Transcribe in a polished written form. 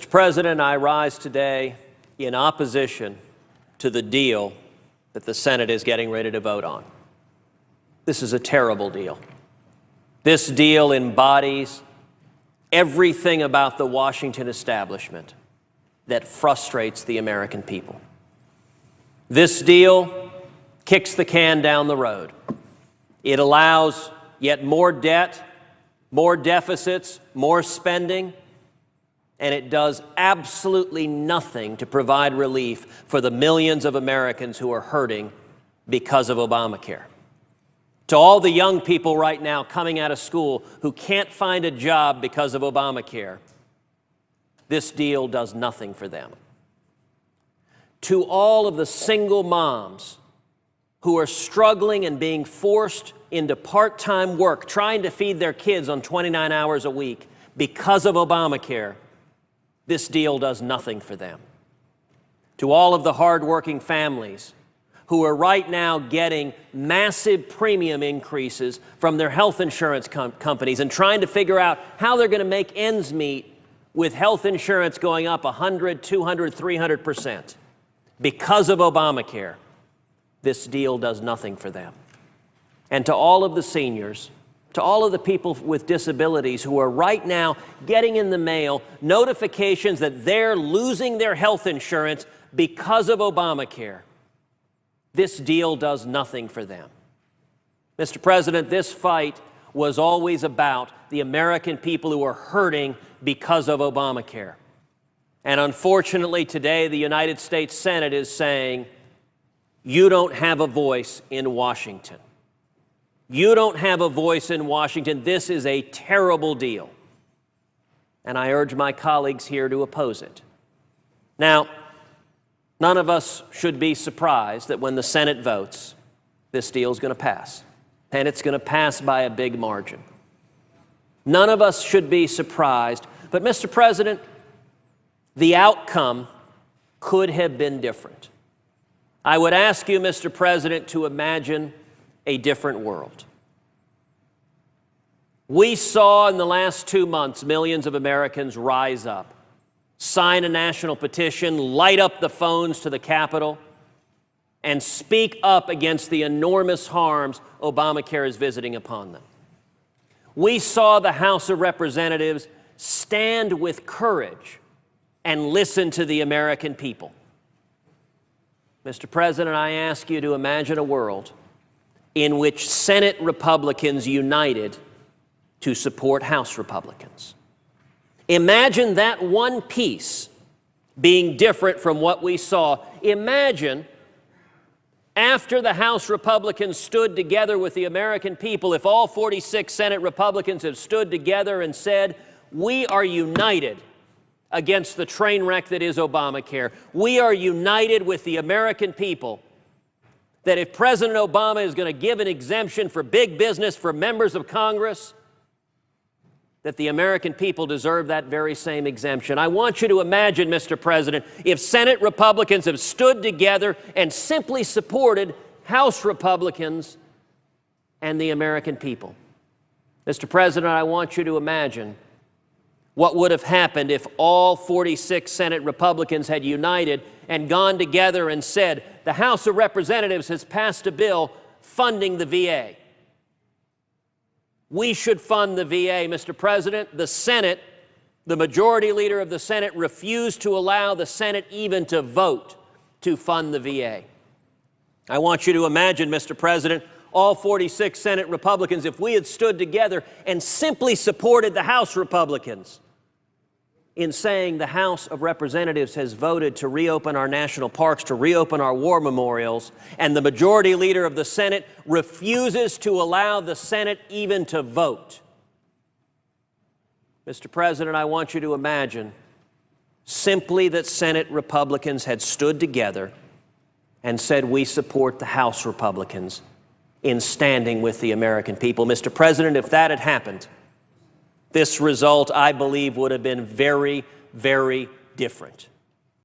Mr. President, I rise today in opposition to the deal that the Senate is getting ready to vote on. This is a terrible deal. This deal embodies everything about the Washington establishment that frustrates the American people. This deal kicks the can down the road. It allows yet more debt, more deficits, more spending, and it does absolutely nothing to provide relief for the millions of Americans who are hurting because of Obamacare. To all the young people right now coming out of school who can't find a job because of Obamacare, this deal does nothing for them. To all of the single moms who are struggling and being forced into part-time work, trying to feed their kids on 29 hours a week because of Obamacare, this deal does nothing for them. To all of the hardworking families who are right now getting massive premium increases from their health insurance companies and trying to figure out how they're going to make ends meet with health insurance going up 100, 200, 300% because of Obamacare, this deal does nothing for them. And to all of the seniors, to all of the people with disabilities who are right now getting in the mail notifications that they're losing their health insurance because of Obamacare, this deal does nothing for them. Mr. President, this fight was always about the American people who are hurting because of Obamacare. And unfortunately, today, the United States Senate is saying, you don't have a voice in Washington. You don't have a voice in Washington. This is a terrible deal. And I urge my colleagues here to oppose it. Now, none of us should be surprised that when the Senate votes, this deal is going to pass. And it's going to pass by a big margin. None of us should be surprised. But, Mr. President, the outcome could have been different. I would ask you, Mr. President, to imagine a different world. We saw in the last 2 months millions of Americans rise up, sign a national petition, light up the phones to the Capitol, and speak up against the enormous harms Obamacare is visiting upon them. We saw the House of Representatives stand with courage and listen to the American people. Mr. President, I ask you to imagine a world in which Senate Republicans united to support House Republicans. Imagine that one piece being different from what we saw. Imagine after the House Republicans stood together with the American people, if all 46 Senate Republicans have stood together and said, we are united against the train wreck that is Obamacare. We are united with the American people that if President Obama is going to give an exemption for big business, for members of Congress, that the American people deserve that very same exemption. I want you to imagine, Mr. President, if Senate Republicans have stood together and simply supported House Republicans and the American people. Mr. President, I want you to imagine what would have happened if all 46 Senate Republicans had united and gone together and said, the House of Representatives has passed a bill funding the VA. We should fund the VA, Mr. President. The Senate, the majority leader of the Senate, refused to allow the Senate even to vote to fund the VA. I want you to imagine, Mr. President, all 46 Senate Republicans, if we had stood together and simply supported the House Republicans in saying the House of Representatives has voted to reopen our national parks, to reopen our war memorials, and the majority leader of the Senate refuses to allow the Senate even to vote. Mr. President, I want you to imagine simply that Senate Republicans had stood together and said, we support the House Republicans in standing with the American people. Mr. President, if that had happened, this result, I believe, would have been very, very different.